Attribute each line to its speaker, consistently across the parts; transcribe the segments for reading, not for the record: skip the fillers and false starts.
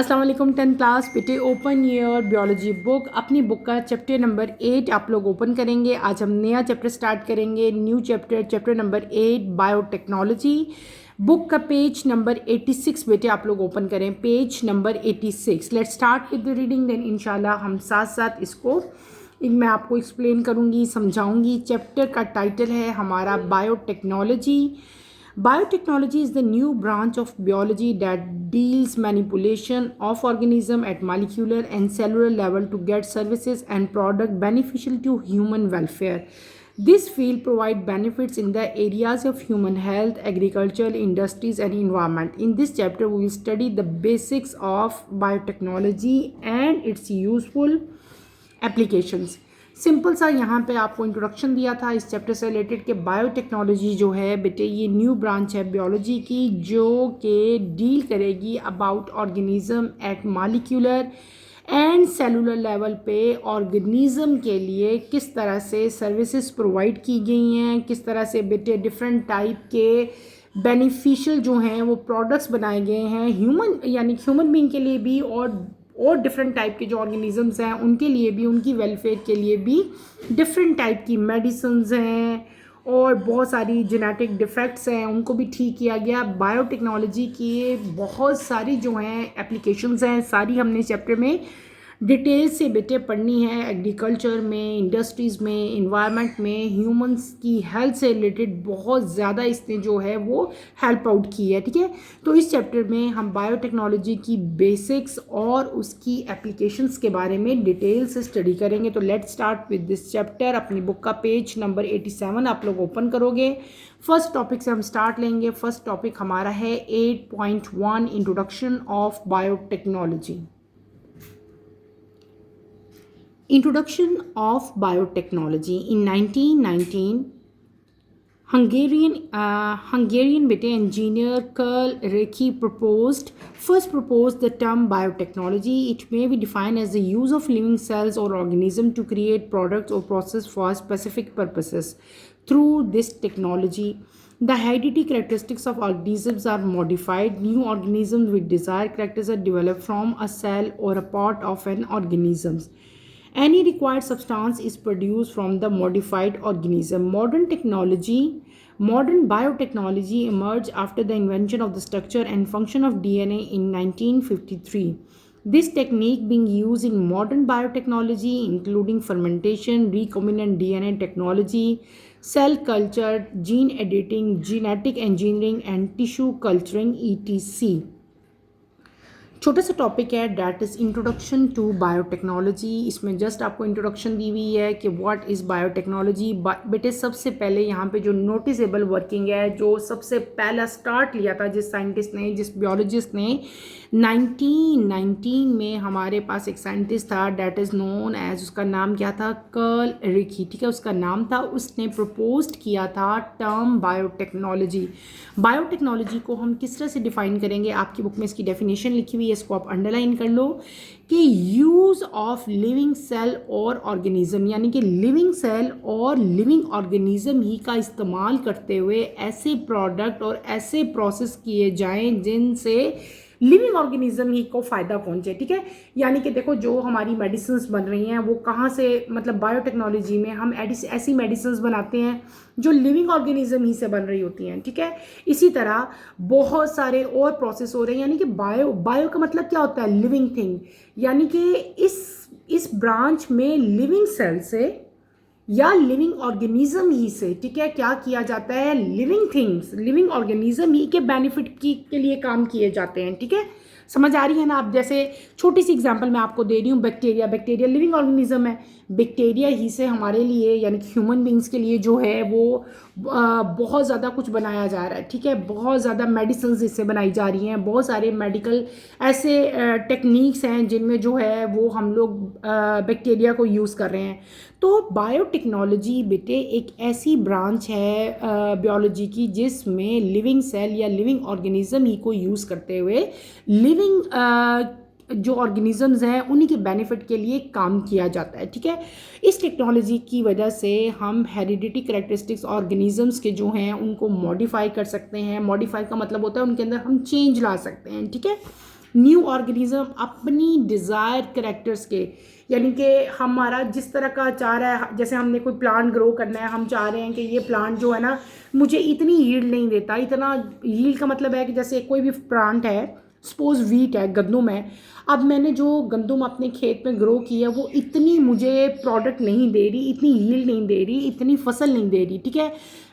Speaker 1: अस्सलाम वालेकुम 10th class बेटे। Open your biology book. अपनी बुक का चैप्टर नंबर 8 आप लोग ओपन करेंगे। आज हम नया चैप्टर स्टार्ट करेंगे, new chapter number 8 biotechnology. Book का पेज नंबर 86 बेटे आप लोग ओपन करें, page number 86। Let's start with the reading, then इंशाल्लाह हम साथ साथ इसको मैं आपको एक्सप्लेन करूँगी, समझाऊँगी। चैप्टर का टाइटल है हमारा biotechnology. Biotechnology is the new branch of biology that deals manipulation of organism at molecular and cellular level to get services and product beneficial to human welfare. This field provides benefits in the areas of human health, agriculture, industries, and environment. In this chapter, we will study the basics of biotechnology and its useful applications. Simple सा यहाँ पे आपको introduction दिया था इस chapter से related कि biotechnology जो है बेटे ये न्यू ब्रांच है बियोलॉजी की, जो कि डील करेगी about organism eight molecular and cellular level पे ऑर्गेनिज्म के लिए किस तरह से सर्विसेज प्रोवाइड की गई हैं, किस तरह से बेटे डिफरेंट टाइप के बेनिफिशियल जो हैं वो प्रोडक्ट्स बनाए गए हैं ह्यूमन यानी ह्यूमन बीइंग के लिए भी, और डिफरेंट टाइप के जो ऑर्गेनिजम्स हैं उनके लिए भी, उनकी वेलफेयर के लिए भी डिफरेंट टाइप की मेडिसिन्स हैं और बहुत सारी जेनेटिक डिफेक्ट्स हैं उनको भी ठीक किया गया। बायोटेक्नोलॉजी की बहुत सारी जो हैं एप्लीकेशंस हैं, सारी हमने चैप्टर में डिटेल से बेटे पढ़नी है। एग्रीकल्चर में, इंडस्ट्रीज़ में, इन्वायरमेंट में, ह्यूमंस की हेल्थ से रिलेटेड बहुत ज़्यादा इसने जो है वो हेल्प आउट की है। ठीक है, तो इस चैप्टर में हम बायोटेक्नोलॉजी की बेसिक्स और उसकी एप्लीकेशंस के बारे में डिटेल से स्टडी करेंगे। तो let's start with this chapter. अपनी बुक का पेज नंबर 87 आप लोग ओपन करोगे। फर्स्ट टॉपिक से हम स्टार्ट लेंगे। फर्स्ट टॉपिक हमारा है 8.1 introduction of biotechnology. Introduction of biotechnology. In 1919, Hungarian engineer Karl Recchi first proposed the term biotechnology. It may be defined as the use of living cells or organisms to create products or process for specific purposes. Through this technology, the hereditary characteristics of organisms are modified. New organisms with desired characters are developed from a cell or a part of an organism. Any required substance is produced from the modified organism. Modern biotechnology emerged after the invention of the structure and function of DNA in 1953. This technique being used in modern biotechnology, including fermentation, recombinant DNA technology, cell culture, gene editing, genetic engineering, and tissue culturing, etc. छोटा सा topic है that is introduction to biotechnology. इसमें just आपको introduction दी हुई है कि what is biotechnology. बेटे सबसे पहले यहाँ पे जो नोटिसेबल वर्किंग है, जो सबसे पहला स्टार्ट लिया था जिस साइंटिस्ट ने, जिस बियोलॉजिस्ट ने 1919 में, हमारे पास एक साइंटिस्ट था डैट इज़ नोन एज, उसका नाम क्या था, कर्ल रिकी। ठीक है, उसका नाम था। उसने प्रपोज्ड किया था टर्म बायोटेक्नोलॉजी। बायोटेक्नोलॉजी को हम किस तरह से डिफाइन करेंगे, आपकी बुक में इसकी डेफिनेशन लिखी हुई है, इसको आप अंडरलाइन कर लो कि यूज़ ऑफ लिविंग सेल और ऑर्गेनिज्म, यानी कि लिविंग सेल और लिविंग ऑर्गेनिज्म ही का इस्तेमाल करते हुए ऐसे प्रोडक्ट और ऐसे प्रोसेस किए जाएं जिनसे लिविंग ऑर्गेनिज्म ही को फ़ायदा पहुंचे। ठीक है, यानी कि देखो जो हमारी मेडिसिन्स बन रही हैं वो कहाँ से, मतलब बायोटेक्नोलॉजी में हम ऐसी मेडिसिन्स बनाते हैं जो लिविंग ऑर्गेनिज्म ही से बन रही होती हैं। ठीक है, इसी तरह बहुत सारे और प्रोसेस हो रहे हैं, यानी कि बायो का मतलब क्या होता है, लिविंग थिंग, यानी कि इस ब्रांच में लिविंग सेल से या लिविंग ऑर्गेनिज्म ही से, ठीक है, क्या किया जाता है, लिविंग थिंग्स, लिविंग ऑर्गेनिज्म ही के बेनिफिट के लिए काम किए जाते हैं। ठीक है, समझ आ रही है ना। आप जैसे छोटी सी एग्जांपल मैं आपको दे रही हूँ, बैक्टीरिया लिविंग ऑर्गेनिज्म है। बैक्टीरिया ही से हमारे लिए यानी कि ह्यूमन बींग्स के लिए जो है वो बहुत ज़्यादा कुछ बनाया जा रहा है। ठीक है, बहुत ज़्यादा मेडिसिन इससे बनाई जा रही हैं, बहुत सारे मेडिकल ऐसे टेक्निक्स हैं जिनमें जो है वो हम लोग बैक्टीरिया को यूज़ कर रहे हैं। तो बायोटेक्नोलॉजी बेटे एक ऐसी ब्रांच है बियोलॉजी की जिसमें लिविंग सेल या लिविंग ऑर्गेनिज्म ही को यूज़ करते हुए लिविंग जो ऑर्गेनिजम्स हैं उन्हीं के बेनिफिट के लिए काम किया जाता है। ठीक है, इस टेक्नोलॉजी की वजह से हम हेरिडिटी करैक्टरिस्टिक्स ऑर्गेनिजम्स के जो हैं उनको मॉडिफाई कर सकते हैं। मॉडिफाई का मतलब होता है उनके अंदर हम चेंज ला सकते हैं। ठीक है, न्यू ऑर्गेनिज्म अपनी डिज़ायर करेक्टर्स के, यानी कि हमारा जिस तरह का चाह रहा है, जैसे हमने कोई प्लांट ग्रो करना है, हम चाह रहे हैं कि ये प्लांट जो है ना मुझे इतनी यील्ड नहीं देता, इतना यील्ड का मतलब है कि जैसे कोई भी प्लांट है, सपोज वीट है, गंदम है, अब मैंने जो गंदम अपने खेत में ग्रो की है वो इतनी मुझे प्रोडक्ट नहीं दे रही, इतनी यील्ड नहीं दे रही, इतनी फसल नहीं दे रही, ठीक है।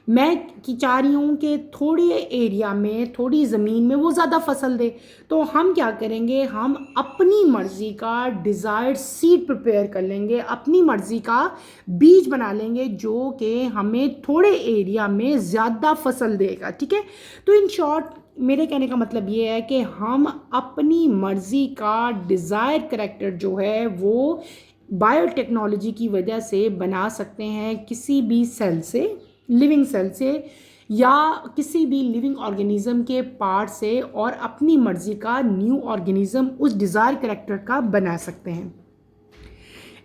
Speaker 1: मैं कि चाह रही हूँ कि थोड़े एरिया में, थोड़ी ज़मीन में वो ज़्यादा फसल दे, तो हम क्या करेंगे, हम अपनी मर्ज़ी का डिज़ायर्ड सीड प्रिपेयर कर लेंगे, अपनी मर्ज़ी का बीज बना लेंगे जो कि हमें थोड़े एरिया में ज़्यादा फसल देगा, ठीक है। तो इन शॉर्ट मेरे कहने का मतलब ये है कि हम अपनी मर्ज़ी का डिज़ायर करेक्टर जो है वो बायोटेक्नोलॉजी की वजह से बना सकते हैं, किसी भी सेल से, लिविंग सेल से या किसी भी लिविंग ऑर्गेनिज्म के पार्ट से, और अपनी मर्ज़ी का न्यू ऑर्गेनिज्म उस डिज़ायर करेक्टर का बना सकते हैं।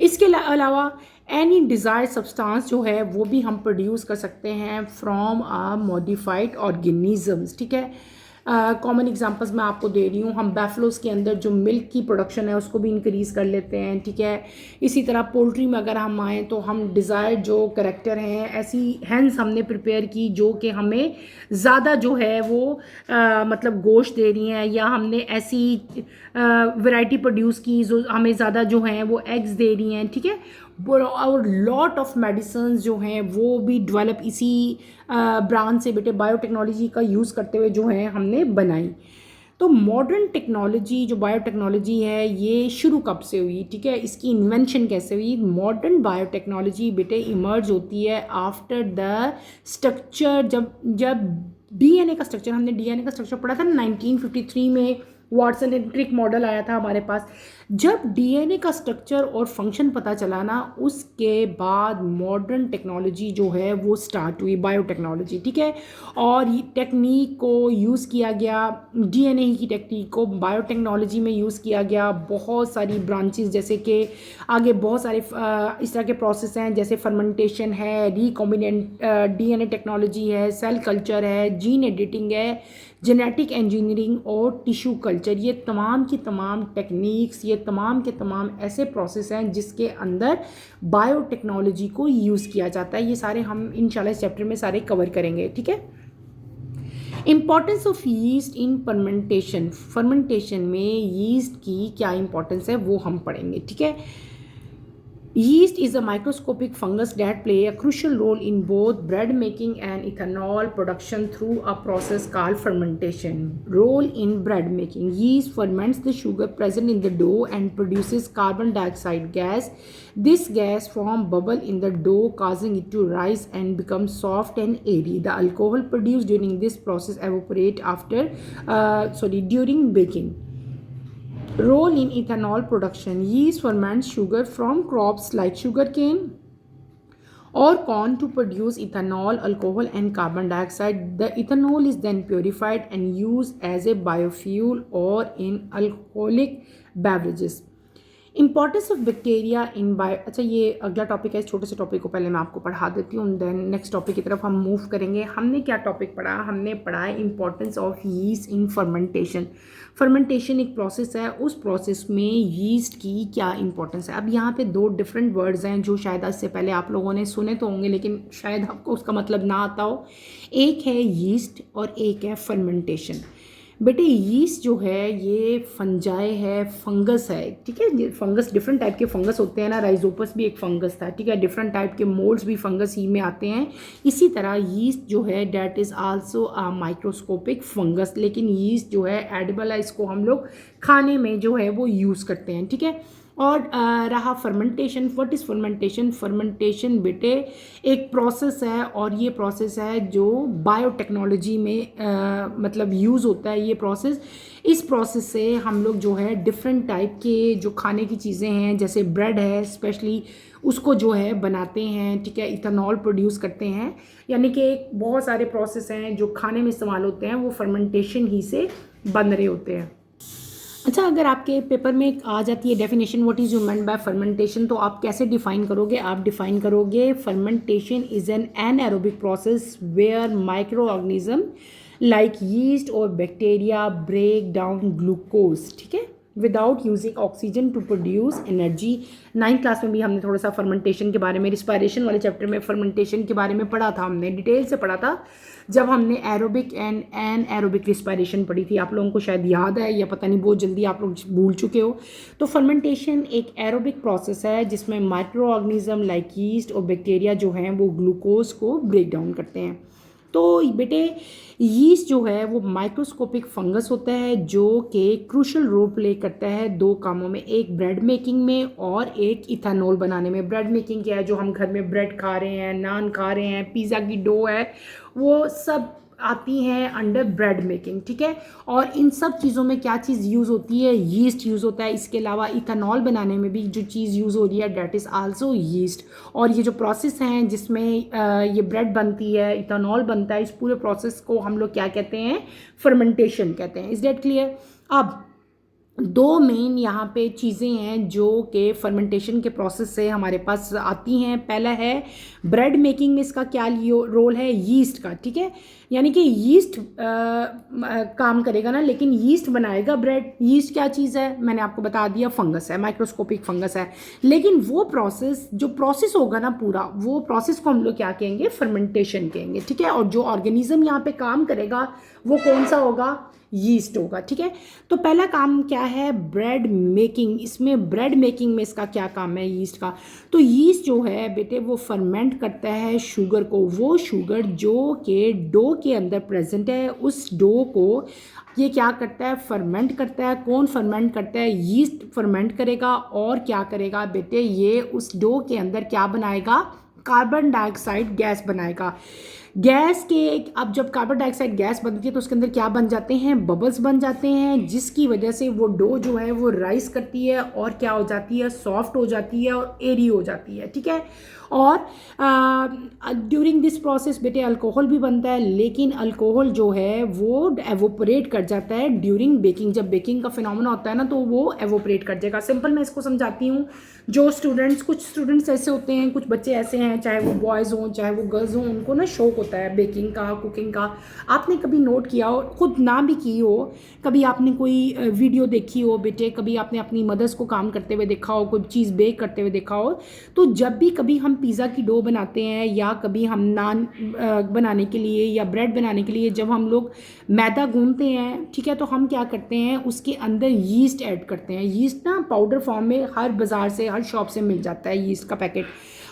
Speaker 1: इसके अलावा एनी डिज़ायर सब्सटेंस जो है वो भी हम प्रोड्यूस कर सकते हैं फ्रॉम अ मॉडिफाइड ऑर्गेनिजम्स, ठीक है। कॉमन एग्जांपल्स मैं आपको दे रही हूँ, हम बैफलोस के अंदर जो मिल्क की प्रोडक्शन है उसको भी इंक्रीज़ कर लेते हैं, ठीक है। इसी तरह पोल्ट्री में अगर हम आएँ तो हम डिज़ायर्ड जो करेक्टर हैं, ऐसी हैंस हमने प्रिपेयर की जो कि हमें ज़्यादा जो है वो मतलब गोश्त दे रही हैं, या हमने ऐसी वैरायटी प्रोड्यूस की जो हमें ज़्यादा जो हैं वो एग्स दे रही हैं, ठीक है। और लॉट ऑफ मेडिसिन जो हैं वो भी डेवलप इसी ब्रांच से बेटे बायोटेक्नोलॉजी का यूज़ करते हुए जो है हमने बनाई। तो मॉडर्न टेक्नोलॉजी जो बायोटेक्नोलॉजी है ये शुरू कब से हुई, ठीक है, इसकी इन्वेंशन कैसे हुई। मॉडर्न बायोटेक्नोलॉजी बेटे इमर्ज होती है आफ्टर द स्ट्रक्चर, जब डीएनए का स्ट्रक्चर, हमने डीएनए का स्ट्रक्चर पढ़ा था ना 1953 में, वाटसन एंड क्रिक मॉडल आया था हमारे पास। जब डीएनए का स्ट्रक्चर और फंक्शन पता चला ना, उसके बाद मॉडर्न टेक्नोलॉजी जो है वो स्टार्ट हुई, बायोटेक्नोलॉजी, ठीक है। और टेक्निक को यूज़ किया गया, डीएनए की टेक्निक को बायोटेक्नोलॉजी में यूज़ किया गया। बहुत सारी ब्रांचेस, जैसे कि आगे बहुत सारे इस तरह के प्रोसेस हैं, जैसे फर्मेंटेशन है, रिकॉम्बिनेंट डीएनए टेक्नोलॉजी है, सेल कल्चर है, जीन एडिटिंग है, जेनेटिक इंजीनियरिंग और टिश्यू कल्चर। ये तमाम की तमाम टेक्निक्स, ये तमाम के तमाम ऐसे प्रोसेस हैं जिसके अंदर बायोटेक्नोलॉजी को यूज़ किया जाता है। ये सारे हम इंशाल्लाह इस चैप्टर में सारे कवर करेंगे, ठीक है। Importance of yeast in fermentation, fermentation में यीस्ट की क्या इंपॉर्टेंस है वो हम पढ़ेंगे, ठीक है। Yeast is a microscopic fungus that play a crucial role in both bread making and ethanol production through a process called fermentation. Role in bread making. Yeast ferments the sugar present in the dough and produces carbon dioxide gas. This gas forms bubble in the dough, causing it to rise and become soft and airy. The alcohol produced during this process evaporate during baking. Role in ethanol production. Yeast ferments sugar from crops like sugarcane or corn to produce ethanol, alcohol and carbon dioxide. The ethanol is then purified and used as a biofuel or in alcoholic beverages. Importance of bacteria in bio, अच्छा ये अगला topic है, इस छोटे से topic को पहले मैं आपको पढ़ा देती हूँ, देन नेक्स्ट टॉपिक की तरफ हम मूव करेंगे। हमने क्या टॉपिक पढ़ा, हमने पढ़ा है importance of yeast in fermentation. Fermentation एक प्रोसेस है, उस प्रोसेस में यीस्ट की क्या इंपॉर्टेंस है। अब यहाँ पे दो डिफरेंट वर्ड्स हैं जो शायद इससे पहले आप लोगों ने सुने तो होंगे, लेकिन शायद आपको उसका मतलब ना आता हो। एक है यीस्ट और एक है फर्मेंटेशन। बेटे यीस्ट जो है ये फंजाई है, फंगस है, ठीक है। फंगस डिफरेंट टाइप के फंगस होते हैं ना, राइजोपस भी एक फंगस था, ठीक है। डिफरेंट टाइप के मोल्ड्स भी फंगस ही में आते हैं। इसी तरह यीस्ट जो है that is also a microscopic fungus, लेकिन यीस्ट जो है एडिबल है, इसको हम लोग खाने में जो है वो यूज़ करते हैं, ठीक है। और रहा fermentation. What is fermentation. Fermentation बेटे एक प्रोसेस है, और ये प्रोसेस है जो बायोटेक्नोलॉजी में मतलब यूज़ होता है ये प्रोसेस। इस प्रोसेस से हम लोग जो है डिफरेंट टाइप के जो खाने की चीज़ें हैं, जैसे ब्रेड है स्पेशली, उसको जो है बनाते हैं, ठीक है। इथेनॉल प्रोड्यूस करते हैं, यानी कि बहुत सारे प्रोसेस हैं जो खाने में इस्तेमाल होते हैं, वो फर्मेंटेशन ही से बन रहे होते हैं। अच्छा, अगर आपके पेपर में आ जाती है definition what is you meant by fermentation, तो आप कैसे डिफाइन करोगे। आप डिफाइन करोगे fermentation is an anaerobic process where micro organism like yeast और बैक्टीरिया ब्रेक डाउन ग्लूकोज, ठीक है, without using oxygen to produce energy. 9th class में भी हमने थोड़ा सा फर्मेंटेशन के बारे में, रिस्पायरेशन वाले चैप्टर में फर्मेंटेशन के बारे में पढ़ा था, हमने डिटेल से पढ़ा था जब हमने एरोबिक एंड एनएरोबिक रिस्पायरेशन पढ़ी थी। आप लोगों को शायद याद है या पता नहीं, बहुत जल्दी आप लोग भूल चुके हो। तो फर्मेंटेशन एक एरोबिक प्रोसेस है जिसमें माइक्रो ऑर्गेनिज्म लाइक यीस्ट और बैक्टीरिया जो हैं वो ग्लूकोज को ब्रेक डाउन करते हैं। तो बेटे यीस्ट जो है वो माइक्रोस्कोपिक फंगस होता है जो कि क्रूशल रोल प्ले करता है दो कामों में, एक ब्रेड मेकिंग में और एक इथेनॉल बनाने में। ब्रेड मेकिंग क्या है, जो हम घर में ब्रेड खा रहे हैं, नान खा रहे हैं, पिज़्ज़ा की डो है, वो सब आती हैं अंडर ब्रेड मेकिंग, ठीक है। और इन सब चीज़ों में क्या चीज़ यूज़ होती है, यीस्ट यूज़ होता है। इसके अलावा इथेनॉल बनाने में भी जो चीज़ यूज़ हो रही है डैट इज़ आल्सो यीस्ट। और ये जो प्रोसेस हैं जिसमें ये ब्रेड बनती है, इथेनॉल बनता है, इस पूरे प्रोसेस को हम लोग क्या कहते हैं, फर्मेंटेशन कहते हैं। Is that clear? अब दो मेन यहाँ पे चीज़ें हैं जो कि फर्मेंटेशन के प्रोसेस से हमारे पास आती हैं। पहला है ब्रेड मेकिंग में इसका क्या रोल है, यीस्ट का, ठीक है। यानी कि यीस्ट काम करेगा ना, लेकिन यीस्ट बनाएगा ब्रेड। यीस्ट क्या चीज़ है, मैंने आपको बता दिया, फंगस है, माइक्रोस्कोपिक फंगस है। लेकिन वो प्रोसेस जो प्रोसेस होगा ना पूरा, वो प्रोसेस को हम लोग क्या कहेंगे, फर्मेंटेशन कहेंगे, ठीक है। और जो ऑर्गेनिज्म यहाँ पे काम करेगा वो कौन सा होगा, यीस्ट होगा, ठीक है। तो पहला काम क्या है, ब्रेड मेकिंग। इसमें ब्रेड मेकिंग में इसका क्या काम है यीस्ट का, तो यीस्ट जो है बेटे वो फर्मेंट करता है शुगर को। वो शुगर जो कि डो के अंदर प्रेजेंट है, उस डो को ये क्या करता है, फर्मेंट करता है। कौन फर्मेंट करता है, यीस्ट फर्मेंट करेगा। और क्या करेगा बेटे, ये उस डो के अंदर क्या बनाएगा, कार्बन डाइऑक्साइड गैस बनाएगा। गैस के अब जब कार्बन डाइऑक्साइड गैस बनती है तो उसके अंदर क्या बन जाते हैं, बबल्स बन जाते हैं, जिसकी वजह से वो डो जो है वो राइस करती है और क्या हो जाती है, सॉफ्ट हो जाती है और एरी हो जाती है, ठीक है। और ड्यूरिंग दिस प्रोसेस बेटे अल्कोहल भी बनता है, लेकिन अल्कोहल जो है वो एवोपरेट कर जाता है ड्यूरिंग बेकिंग। जब बेकिंग का फिनोमेना होता है ना तो वो एवोपरेट कर जाएगा। सिंपल मैं इसको समझाती हूँ। जो स्टूडेंट्स, कुछ स्टूडेंट्स ऐसे होते हैं, कुछ बच्चे ऐसे हैं, चाहे वो बॉयज़ हों चाहे वो गर्ल्स हों, उनको ना शौक होता है बेकिंग का, कुकिंग का। आपने कभी नोट किया हो, खुद ना भी की हो, कभी आपने कोई वीडियो देखी हो बेटे, कभी आपने अपनी मदर्स को काम करते हुए देखा हो, कोई चीज़ बेक करते हुए देखा हो, तो जब भी कभी हम पिज़्ज़ा की डो बनाते हैं या कभी हम नान बनाने के लिए या ब्रेड बनाने के लिए जब हम लोग मैदा गूंथते हैं, ठीक है, तो हम क्या करते हैं, उसके अंदर यीस्ट ऐड करते हैं। यीस्ट ना पाउडर फॉर्म में हर बाज़ार से, हर शॉप से मिल जाता है यीस्ट का पैकेट।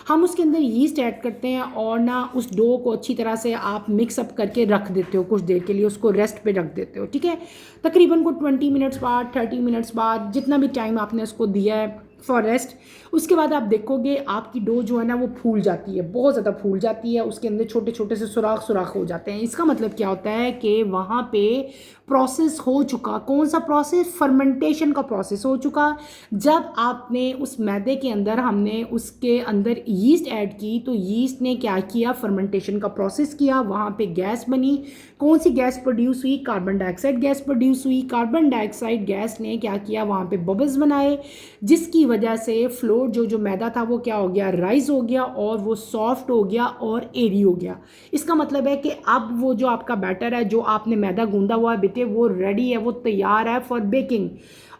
Speaker 1: हम उसके अंदर यीस्ट ऐड करते हैं और ना उस डो को अच्छी तरह से आप मिक्सअप करके रख देते हो, कुछ देर के लिए उसको रेस्ट पे रख देते हो, ठीक है। तकरीबन को 20 मिनट्स बाद, 30 मिनट्स बाद, जितना भी टाइम आपने उसको दिया है फॉर रेस्ट, उसके बाद आप देखोगे आपकी डो जो है ना वो फूल जाती है, बहुत ज़्यादा फूल जाती है। उसके अंदर छोटे छोटे से सुराख सुराख हो जाते हैं। इसका मतलब क्या होता है कि वहाँ पे प्रोसेस हो चुका। कौन सा प्रोसेस, फर्मेंटेशन का प्रोसेस हो चुका। जब आपने उस मैदे के अंदर, हमने उसके अंदर यीस्ट ऐड की, तो यीस्ट ने क्या किया, फर्मेंटेशन का प्रोसेस किया, वहाँ पे गैस बनी। कौन सी गैस प्रोड्यूस हुई, कार्बन डाइऑक्साइड गैस प्रोड्यूस हुई। कार्बन डाइऑक्साइड गैस ने क्या किया, वहाँ पे बबल्स बनाए, जिसकी वजह से फ्लोर जो मैदा था वो क्या हो गया, राइज हो गया और वो सॉफ्ट हो गया और एरी हो गया। इसका मतलब है कि अब वो जो आपका बैटर है, जो आपने मैदा गूंदा हुआ है बेटे, वो रेडी है, वो तैयार है फॉर बेकिंग।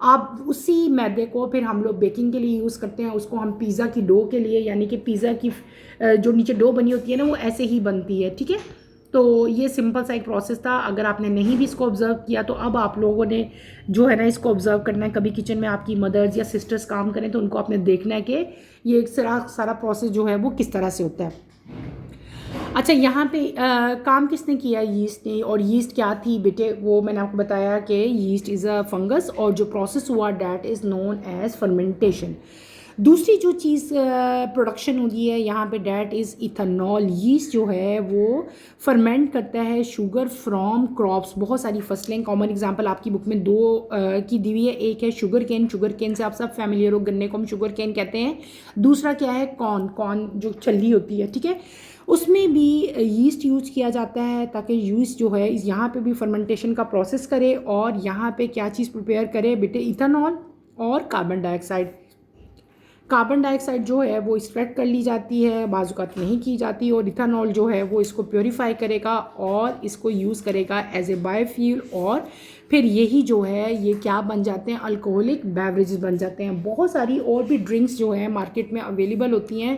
Speaker 1: आप उसी मैदे को फिर हम लोग बेकिंग के लिए यूज़ करते हैं। उसको हम पिज़्ज़ा की डो के लिए, यानी कि पिज़्ज़ा की जो नीचे डो बनी होती है ना, वो ऐसे ही बनती है, ठीक है। तो ये सिंपल सा एक प्रोसेस था। अगर आपने नहीं भी इसको ऑब्ज़र्व किया तो अब आप लोगों ने जो है ना इसको ऑब्ज़र्व करना है। कभी किचन में आपकी मदर्स या सिस्टर्स काम करें तो उनको आपने देखना है कि ये एक सारा प्रोसेस जो है वो किस तरह से होता है। अच्छा, यहाँ पे काम किसने किया, यीस्ट ने। और यीस्ट क्या थी बेटे, वो मैंने आपको बताया कि यीस्ट इज़ अ फंगस, और जो प्रोसेस हुआ that is known as fermentation. दूसरी जो चीज़ प्रोडक्शन होती है यहाँ पे डैट इज़ इथेनॉल। यीस्ट जो है वो फर्मेंट करता है शुगर फ्रॉम क्रॉप्स। बहुत सारी फसलें, कॉमन एग्जांपल आपकी बुक में दो की दी हुई है। एक है शुगर केन, शुगर केन से आप सब फैमिलियर हो, गन्ने को हम शुगर केन कहते हैं। दूसरा क्या है, कॉर्न जो छल्ली होती है, ठीक है, उसमें भी यीस्ट यूज किया जाता है ताकि यीस्ट जो है यहाँ पे भी फर्मेंटेशन का प्रोसेस करे और यहाँ पे क्या चीज़ प्रिपेयर करे बेटे, इथेनॉल और कार्बन डाइऑक्साइड। कार्बन डाइऑक्साइड जो है वो एक्सट्रैक्ट कर ली जाती है, बाज़-औक़ात नहीं की जाती, और इथेनॉल जो है वो इसको प्योरीफाई करेगा और इसको यूज़ करेगा एज ए बायोफ्यूल, और फिर यही जो है ये क्या बन जाते हैं, अल्कोहलिक बेवरेजेस बन जाते हैं। बहुत सारी और भी ड्रिंक्स जो हैं मार्केट में अवेलेबल होती हैं,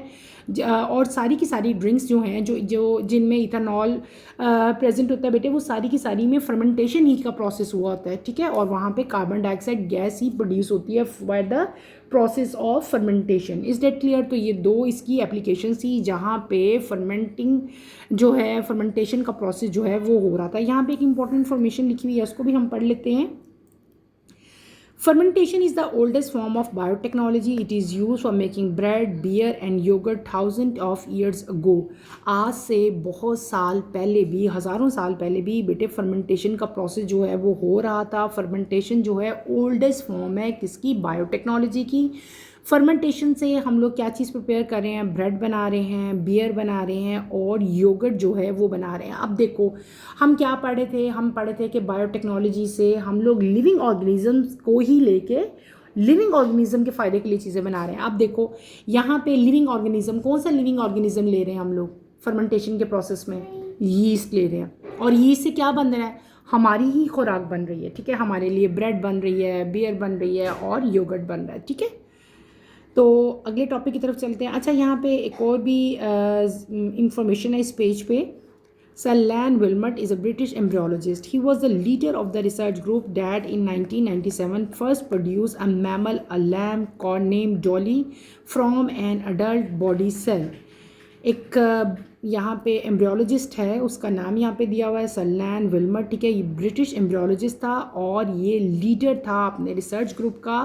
Speaker 1: और सारी की सारी ड्रिंक्स जो हैं जो जिनमें इथेनॉल प्रेजेंट होता है बेटे, वो सारी की सारी में फर्मेंटेशन ही का प्रोसेस हुआ होता है, ठीक है, और वहाँ पे कार्बन डाइऑक्साइड गैस ही प्रोड्यूस होती है by the process of fermentation. Is that clear? तो ये दो इसकी एप्लीकेशन थी जहाँ पे फर्मेंटिंग जो है, फर्मेंटेशन का प्रोसेस जो है वो हो रहा था। यहाँ पे एक इंपॉर्टेंट इन्फॉर्मेशन लिखी हुई है, उसको भी हम पढ़ लेते हैं। Fermentation is the oldest form of biotechnology. It is used for making bread, beer and yogurt thousands of years ago. आज से बहुत साल पहले भी, हज़ारों साल पहले भी बेटे फर्मेंटेशन का प्रोसेस जो है वो हो रहा था। फर्मेंटेशन जो है ओल्डेस्ट फॉर्म है किसकी? बायोटेक्नोलॉजी की। फर्मेंटेशन से हम लोग क्या चीज़ प्रिपेयर कर रहे हैं? ब्रेड बना रहे हैं, बियर बना रहे हैं और योगर्ट जो है वो बना रहे हैं। अब देखो हम क्या पढ़े थे? हम पढ़े थे कि बायोटेक्नोलॉजी से हम लोग लिविंग ऑर्गेनिजम्स को ही लेके लिविंग ऑर्गेनिज्म के फ़ायदे के लिए चीज़ें बना रहे हैं। अब देखो यहाँ पे लिविंग ऑर्गेनिज्म, कौन सा लिविंग ऑर्गेनिज्म ले रहे हैं हम लोग फर्मेंटेशन के प्रोसेस में? यीस्ट ले रहे हैं, और यीस्ट से क्या बन रहा है? हमारी ही खुराक बन रही है, ठीक है, हमारे लिए ब्रेड बन रही है, बियर बन रही है और योगर्ट बन रहा है, ठीक है। तो अगले टॉपिक की तरफ चलते हैं। अच्छा, यहाँ पे एक और भी इंफॉर्मेशन है इस पेज पे। Sir Lan Wilmot is a British embryologist. He was the leader of the research group that in 1997 first produced a mammal, a lamb called named Dolly, from an adult body cell. एक यहाँ पे embryologist है, उसका नाम यहाँ पे दिया हुआ है सर लैन विल्मट, ठीक है। ये ब्रिटिश एम्ब्रियोलॉजिस्ट था और ये लीडर था अपने रिसर्च ग्रुप का।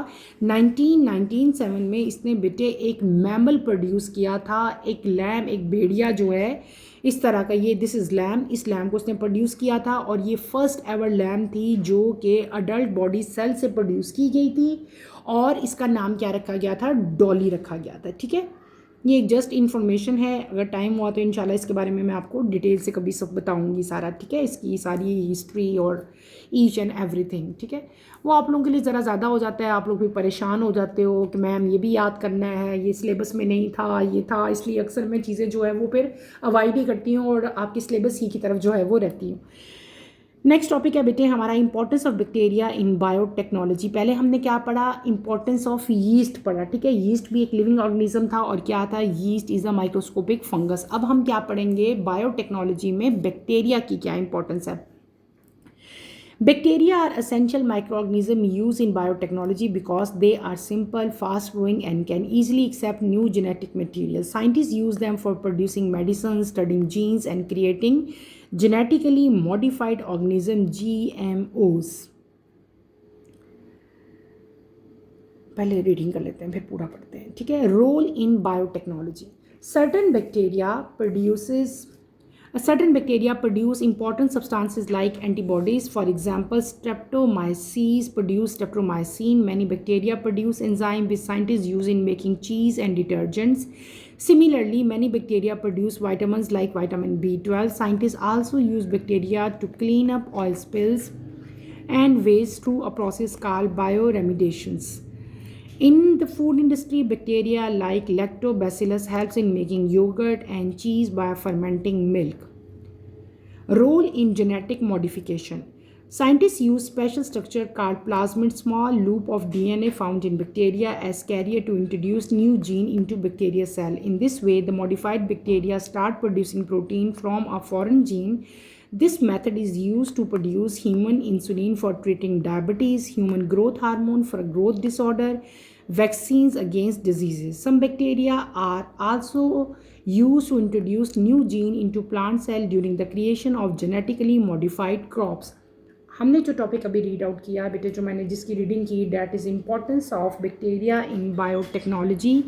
Speaker 1: 1997 में इसने बेटे एक मैमल प्रोड्यूस किया था, एक लैम, एक भेड़िया जो है इस तरह का, ये दिस इज़ लैम, इस लैम को उसने प्रोड्यूस किया था और ये फर्स्ट एवर लैम थी जो कि अडल्ट बॉडी सेल से प्रोड्यूस की गई थी और इसका नाम क्या रखा गया था? डॉली रखा गया था, ठीक है। ये एक जस्ट इन्फॉर्मेशन है, अगर टाइम हुआ तो इंशाल्लाह इसके बारे में मैं आपको डिटेल से कभी सब बताऊंगी सारा, ठीक है, इसकी सारी हिस्ट्री और ईच एंड एवरीथिंग, ठीक है। वो आप लोगों के लिए ज़रा ज़्यादा हो जाता है, आप लोग भी परेशान हो जाते हो कि मैम ये भी याद करना है, ये सिलेबस में नहीं था, ये था, इसलिए अक्सर मैं चीज़ें जो है वो फिर अवॉइड ही करती हूँ और आपकी सिलेबस ही की तरफ जो है वो रहती हूँ। नेक्स्ट टॉपिक है बेटे हमारा importance of bacteria in biotechnology. पहले हमने क्या पढ़ा? इंपॉर्टेंस ऑफ यीस्ट पढ़ा, ठीक है। यीस्ट भी एक लिविंग ऑर्गेनिज्म था और क्या था? Yeast is a microscopic fungus. अब हम क्या पढ़ेंगे बायोटेक्नोलॉजी में? बैक्टीरिया की क्या इंपॉर्टेंस है। Bacteria are essential microorganisms used in biotechnology because they are simple, fast-growing, and can easily accept new genetic material. Scientists use them for producing medicines, studying genes, and creating genetically modified organisms (GMOs). पहले reading कर लेते हैं फिर पूरा पढ़ते हैं, ठीक है। Role in biotechnology. Certain bacteria produce important substances like antibodies. For example, Streptomyces produce streptomycin. Many bacteria produce enzymes which scientists use in making cheese and detergents. Similarly, many bacteria produce vitamins like vitamin B12. Scientists also use bacteria to clean up oil spills and waste through a process called bioremediations. In the food industry, bacteria like lactobacillus helps in making yogurt and cheese by fermenting milk. Role in genetic modification. Scientists use special structure called plasmid, small loop of DNA found in bacteria as carrier to introduce new gene into bacteria cell. In this way, the modified bacteria start producing protein from a foreign gene. This method is used to produce human insulin for treating diabetes, human growth hormone for growth disorder, vaccines against diseases. Some bacteria are also used to introduce new gene into plant cell during the creation of genetically modified crops. हमने जो topic अभी read out किया बेटे, जो मैंने जिसकी reading की, that is importance of bacteria in biotechnology,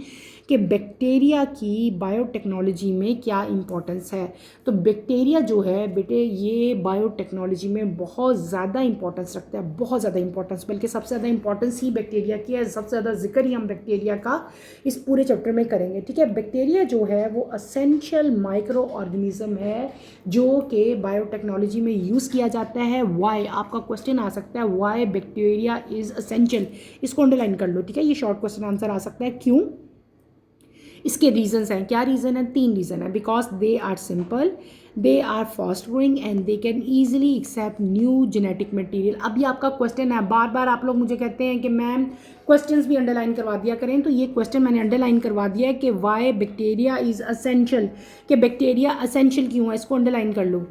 Speaker 1: कि बैक्टीरिया की बायोटेक्नोलॉजी में क्या इंपॉर्टेंस है। तो बैक्टीरिया जो है बेटे ये बायोटेक्नोलॉजी में बहुत ज़्यादा इंपॉर्टेंस रखता है, बहुत ज़्यादा इंपॉर्टेंस, बल्कि सबसे ज़्यादा इंपॉर्टेंस ही बैक्टीरिया की है। सबसे ज़्यादा जिक्र ही हम बैक्टीरिया का इस पूरे चैप्टर में करेंगे, ठीक है। बैक्टीरिया जो है वो असेंशियल माइक्रो ऑर्गेनिज्म है जो कि बायोटेक्नोलॉजी में यूज़ किया जाता है। वाई, आपका क्वेश्चन आ सकता है, वाई बैक्टीरिया इज़ असेंशियल, इसको अंडरलाइन कर लो, ठीक है। ये शॉर्ट क्वेश्चन आंसर आ सकता है, क्यों। इसके रीजंस हैं, क्या रीज़न है? 3 रीज़न है। Because they are simple, they are fast growing and they can easily accept new genetic material. अब ये आपका क्वेश्चन है, बार बार आप लोग मुझे कहते हैं कि मैम क्वेश्चंस भी अंडरलाइन करवा दिया करें, तो ये क्वेश्चन मैंने अंडरलाइन करवा दिया है कि वाई बैक्टीरिया इज़ असेंशियल, कि बैक्टीरिया असेंशियल क्यों है, इसको अंडरलाइन कर लो।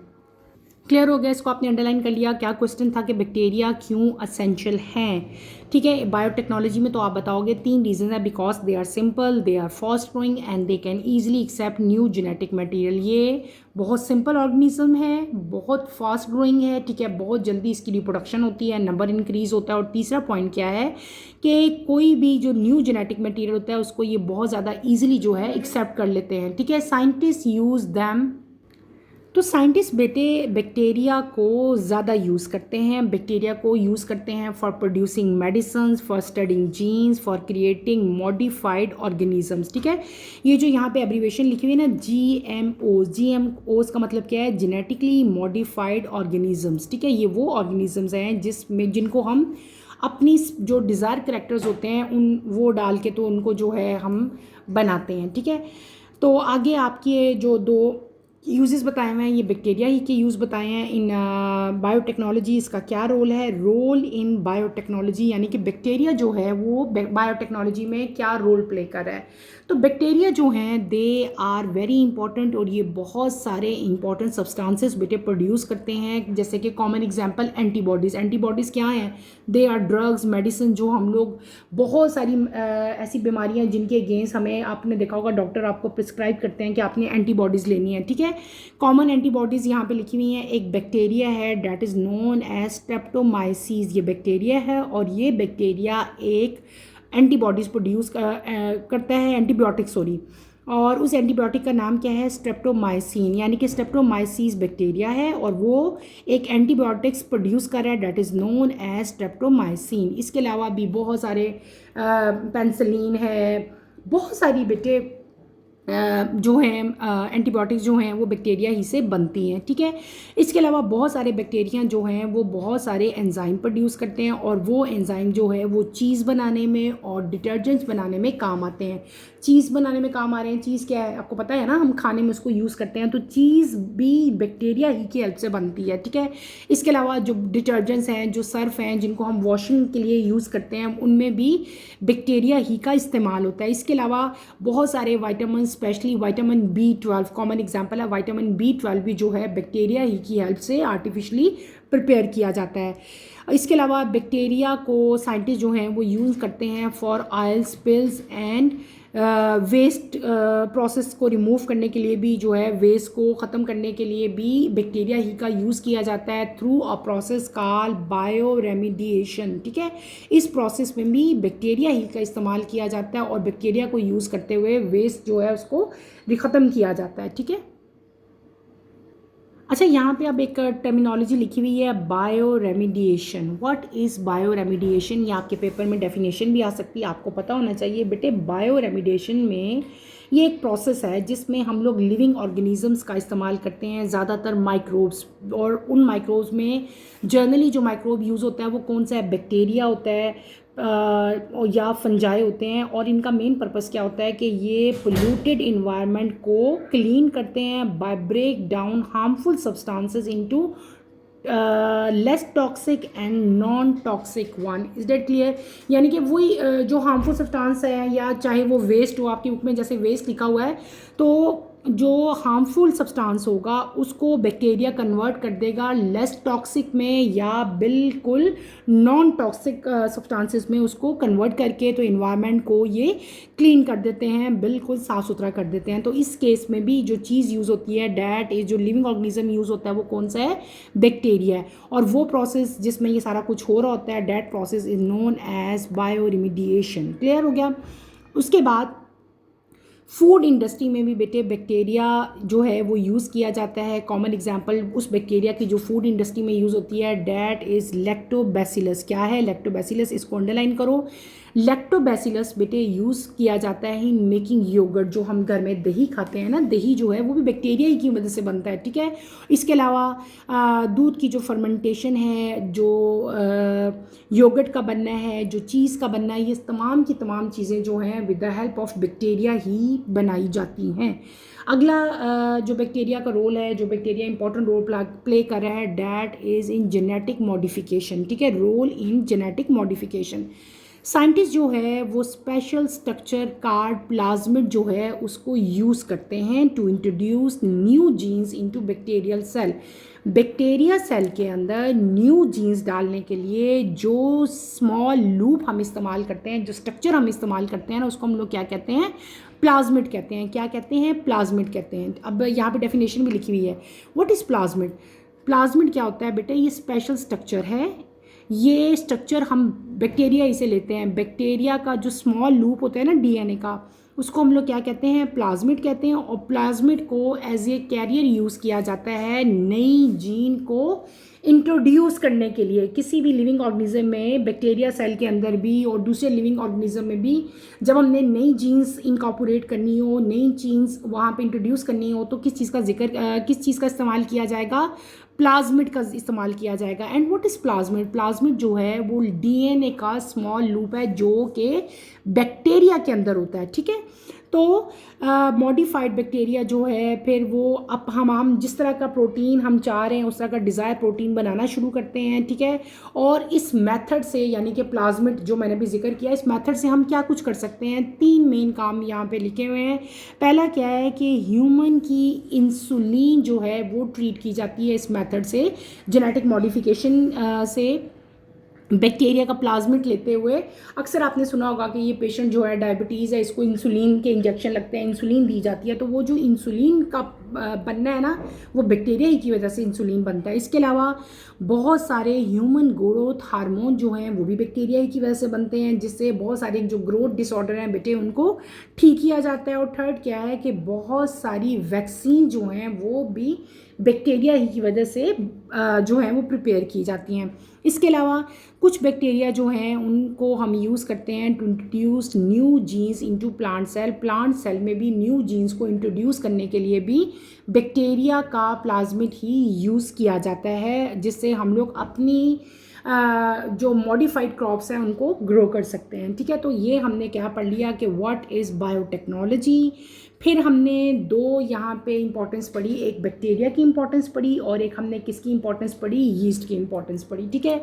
Speaker 1: क्लियर हो गया, इसको आपने अंडरलाइन कर लिया। क्या क्वेश्चन था कि बैक्टीरिया क्यों असेंशियल हैं? ठीक है, बायोटेक्नोलॉजी में तो आप बताओगे 3 रीजन है, because they are simple, they are fast growing and they can easily accept new genetic material. ये बहुत सिंपल ऑर्गेनिज्म है, बहुत फास्ट ग्रोइंग है, ठीक है, बहुत जल्दी इसकी रिप्रोडक्शन होती है, नंबर इंक्रीज होता है। और तीसरा पॉइंट क्या है कि कोई भी जो न्यू जेनेटिक मटेरियल होता है उसको ये बहुत ज़्यादा ईजिली जो है एक्सेप्ट कर लेते हैं। ठीक है, साइंटिस्ट यूज़ दैम, तो साइंटिस्ट बेटे बैक्टीरिया को ज़्यादा यूज़ करते हैं, बैक्टीरिया को यूज़ करते हैं for producing medicines, for studying genes, for creating modified organisms. ठीक है, ये जो यहाँ पे एब्रीवेशन लिखी हुई है ना GMOs, GMOs का मतलब क्या है? Genetically modified organisms. ठीक है, ये वो ऑर्गेनिजम्स हैं जिनको हम अपनी जो डिज़ायर करेक्टर्स होते हैं उन वो डाल के तो उनको जो है हम बनाते हैं। ठीक है, तो आगे आपकी ये जो 2 यूजेस बताए हुए हैं, ये बैक्टीरिया ही के यूज़ बताए हैं इन बायोटेक्नोलॉजी। इसका क्या रोल है? रोल इन बायोटेक्नोलॉजी, यानी कि बैक्टीरिया जो है वो बायोटेक्नोलॉजी में क्या रोल प्ले कर रहा है। तो बैक्टीरिया जो हैं दे आर वेरी इंपॉर्टेंट, और ये बहुत सारे इंपॉर्टेंट सब्सटेंसेस बेटे प्रोड्यूस करते हैं, जैसे कि कॉमन एग्जांपल एंटीबॉडीज़। एंटीबॉडीज़ क्या हैं? दे आर ड्रग्स, मेडिसिन, जो हम लोग बहुत सारी ऐसी बीमारियां जिनके अगेंस्ट हमें, आपने देखा होगा डॉक्टर आपको प्रिस्क्राइब करते हैं कि आपने एंटीबॉडीज़ लेनी है। ठीक है, कॉमन एंटीबॉडीज़ यहाँ पे लिखी हुई हैं। एक बैक्टीरिया है डैट इज़ नोन एज स्ट्रेप्टोमाइसीस, ये बैक्टीरिया है और ये बैक्टीरिया एक एंटीबॉडीज़ प्रोड्यूस करता है, एंटीबायोटिक सॉरी, और उस एंटीबायोटिक का नाम क्या है? स्ट्रेप्टोमाइसिन, यानी कि स्ट्रेप्टोमाइसीस बैक्टीरिया है और वो एक एंटीबायोटिक्स प्रोड्यूस कर रहा है that is known as streptomycin. इसके अलावा भी बहुत सारे पेंसिलिन है, बहुत सारी बेटे जो हैं एंटीबायोटिक्स जो हैं वो बैक्टीरिया ही से बनती हैं। ठीक है, इसके अलावा बहुत सारे बैक्टीरिया जो हैं वो बहुत सारे एंजाइम प्रोड्यूस करते हैं, और वो एंजाइम जो है वो चीज़ बनाने में और डिटर्जेंट्स बनाने में काम आते हैं। चीज़ बनाने में काम आ रहे हैं, चीज़ क्या है आपको पता है ना, हम खाने में उसको यूज़ करते हैं, तो चीज़ भी बैक्टीरिया ही की हेल्प से बनती है। ठीक है, इसके अलावा जो डिटर्जेंट्स हैं, जो सर्फ हैं, जिनको हम वॉशिंग के लिए यूज़ करते हैं, उनमें भी बैक्टीरिया ही का इस्तेमाल होता है। इसके अलावा बहुत सारे vitamin, specially vitamin B12 common example है, वाइटामिन B12 भी जो है बैक्टीरिया ही की हेल्प से आर्टिफिशियली प्रिपेयर किया जाता है। इसके अलावा बैक्टीरिया को साइंटिस्ट जो हैं वो यूज़ करते हैं for oil spills and waste process को रिमूव करने के लिए भी, जो है वेस्ट को ख़त्म करने के लिए भी बैक्टीरिया ही का यूज़ किया जाता है through a process called bio remediation. ठीक है, इस प्रोसेस में भी बैक्टीरिया ही का इस्तेमाल किया जाता है और बैक्टीरिया को यूज़ करते हुए वेस्ट जो है उसको भी ख़त्म किया जाता है। ठीक है, अच्छा यहाँ पे अब एक टर्मिनोलॉजी लिखी हुई है bio remediation. What is bio remediation? ये आपके पेपर में डेफिनेशन भी आ सकती है, आपको पता होना चाहिए बेटे। बायो रेमिडिएशन में ये एक प्रोसेस है जिसमें हम लोग लिविंग ऑर्गेनिजम्स का इस्तेमाल करते हैं, ज़्यादातर माइक्रोब्स, और उन माइक्रोब्स में जनरली जो माइक्रोब यूज़ होता है वो कौन सा है? बैक्टीरिया होता है या फंजाई होते हैं, और इनका मेन पर्पस क्या होता है कि ये पोल्यूटेड इन्वायरमेंट को क्लीन करते हैं by break down harmful substances into less toxic and non toxic one. Is that clear? यानी कि वही जो हार्मफुल सब्सटेंस है, या चाहे वो वेस्ट हो, आपकी बुक में जैसे वेस्ट लिखा हुआ है, तो जो हार्मफुल सब्सटेंस होगा उसको बैक्टीरिया कन्वर्ट कर देगा लेस टॉक्सिक में, या बिल्कुल नॉन टॉक्सिक सब्सटेंसेस में उसको कन्वर्ट करके तो इन्वायरमेंट को ये क्लीन कर देते हैं, बिल्कुल साफ़ सुथरा कर देते हैं। तो इस केस में भी जो चीज़ यूज़ होती है, डैट इज जो लिविंग ऑर्गेनिज्म यूज़ होता है वो कौन सा है? बैक्टीरिया है। और वो प्रोसेस जिसमें ये सारा कुछ हो रहा होता है, that process is known as bioremediation. Clear हो गया? उसके बाद फूड इंडस्ट्री में भी बेटे बैक्टीरिया जो है वो यूज़ किया जाता है। कॉमन एग्जांपल उस बैक्टीरिया की जो फूड इंडस्ट्री में यूज़ होती है, डैट इज़ लैक्टोबैसिलस। क्या है? लैक्टोबैसिलस, इसको अंडरलाइन करो। लैक्टोबैसिलस बेटे यूज़ किया जाता है इन मेकिंग योगर्ट, जो हम घर में दही खाते हैं ना, दही जो है वो भी बैक्टीरिया ही की वजह से बनता है, ठीक है। इसके अलावा दूध की जो फर्मेंटेशन है, जो योगर्ट का बनना है, जो चीज़ का बनना है, ये तमाम की तमाम चीज़ें जो हैं with the help of bacteria ही बनाई जाती हैं। अगला जो बैक्टीरिया का रोल है, जो बैक्टीरिया इंपॉर्टेंट रोल प्ले कर रहा है, that is in genetic modification, ठीक है, role in genetic modification. Scientist जो है वो स्पेशल स्ट्रक्चर कार्ड प्लाज्मिड जो है उसको यूज़ करते हैं to introduce new genes into bacterial cell. Bacteria cell के अंदर न्यू जीन्स डालने के लिए जो स्मॉल लूप हम इस्तेमाल करते हैं, जो स्ट्रक्चर हम इस्तेमाल करते हैं ना, उसको हम लोग क्या कहते हैं, प्लाज्मिड कहते हैं। क्या कहते हैं? प्लाज्मिड कहते हैं। अब यहाँ पे डेफिनेशन भी लिखी हुई है। What is plasmid? प्लाज्मिड क्या होता है बेटे? ये स्पेशल स्ट्रक्चर है। ये स्ट्रक्चर हम बैक्टीरिया इसे लेते हैं। बैक्टीरिया का जो स्मॉल लूप होता है ना डीएनए का, उसको हम लोग क्या कहते हैं? प्लाज्मिड कहते हैं। और प्लाज्मिड को एज ए कैरियर यूज़ किया जाता है नई जीन को इंट्रोड्यूस करने के लिए। किसी भी लिविंग ऑर्गेनिज्म में, बैक्टीरिया सेल के अंदर भी और दूसरे लिविंग ऑर्गेनिज्म में भी, जब हमने नई जीन्स इनकॉर्पोरेट करनी हो, नई जीन्स वहाँ पे इंट्रोड्यूस करनी हो, तो किस चीज़ का किस चीज़ का इस्तेमाल किया जाएगा? प्लाज्मिड का इस्तेमाल किया जाएगा। And what is plasmid? Plasmid जो है वो डीएनए का स्मॉल लूप है जो कि बैक्टीरिया के अंदर होता है, ठीक है। तो मॉडिफाइड बैक्टीरिया जो है फिर वो अब हम जिस तरह का प्रोटीन हम चाह रहे हैं उस तरह का डिज़ायर प्रोटीन बनाना शुरू करते हैं, ठीक है। और इस मेथड से, यानी कि प्लाज्मिड जो मैंने भी जिक्र किया, इस मेथड से हम क्या कुछ कर सकते हैं? 3 मेन काम यहाँ पे लिखे हुए हैं। पहला क्या है कि ह्यूमन की इंसुलिन जो है वो ट्रीट की जाती है इस मेथड से, जेनेटिक मॉडिफिकेशन से बैक्टीरिया का प्लाज्मिड लेते हुए। अक्सर आपने सुना होगा कि ये पेशेंट जो है डायबिटीज़ है, इसको इंसुलिन के इंजेक्शन लगते हैं, इंसुलिन दी जाती है। तो वो जो इंसुलिन का बनना है ना, वो बैक्टीरिया ही की वजह से इंसुलिन बनता है। इसके अलावा बहुत सारे ह्यूमन ग्रोथ हार्मोन जो हैं वो भी बैक्टीरिया ही की वजह से बनते हैं, जिससे बहुत सारे जो ग्रोथ डिसऑर्डर हैं बेटे उनको ठीक किया जाता है। और थर्ड क्या है कि बहुत सारी वैक्सीन जो हैं वो भी बैक्टीरिया ही की वजह से जो हैं वो प्रिपेयर की जाती हैं। इसके अलावा कुछ बैक्टीरिया जो हैं उनको हम यूज़ करते हैं to introduce new genes into plant cell. Plant cell में भी न्यू जीन्स को इंट्रोड्यूस करने के लिए भी बैक्टीरिया का प्लाज्मिड ही यूज़ किया जाता है, जिससे हम लोग अपनी जो मॉडिफाइड क्रॉप्स हैं उनको ग्रो कर सकते हैं, ठीक है। तो ये हमने क्या पढ़ लिया कि व्हाट इज़ बायोटेक्नोलॉजी। फिर हमने 2 यहाँ पे इंपॉर्टेंस पढ़ी, एक बैक्टीरिया की इंपॉर्टेंस पढ़ी और एक हमने किसकी इंपॉर्टेंस पढ़ी? यीस्ट की इंपॉर्टेंस पढ़ी, ठीक है।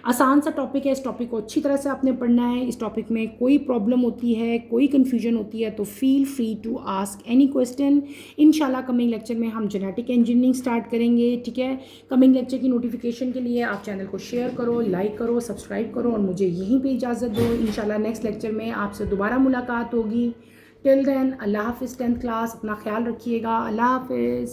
Speaker 1: आसान सा टॉपिक है, इस टॉपिक को अच्छी तरह से आपने पढ़ना है। इस टॉपिक में कोई प्रॉब्लम होती है, कोई कन्फ्यूजन होती है तो feel free to ask any question. इंशाल्लाह कमिंग लेक्चर में हम जेनेटिक इंजीनियरिंग स्टार्ट करेंगे, ठीक है। कमिंग लेक्चर की नोटिफिकेशन के लिए आप चैनल को शेयर करो, लाइक करो, सब्सक्राइब करो और मुझे यहीं पर इजाज़त दो। इंशाल्लाह नेक्स्ट लेक्चर में आपसे दोबारा मुलाकात होगी। टिल देन अल्लाह हाफिज़। 10th क्लास, अपना ख्याल रखिएगा। अल्लाह हाफिज़।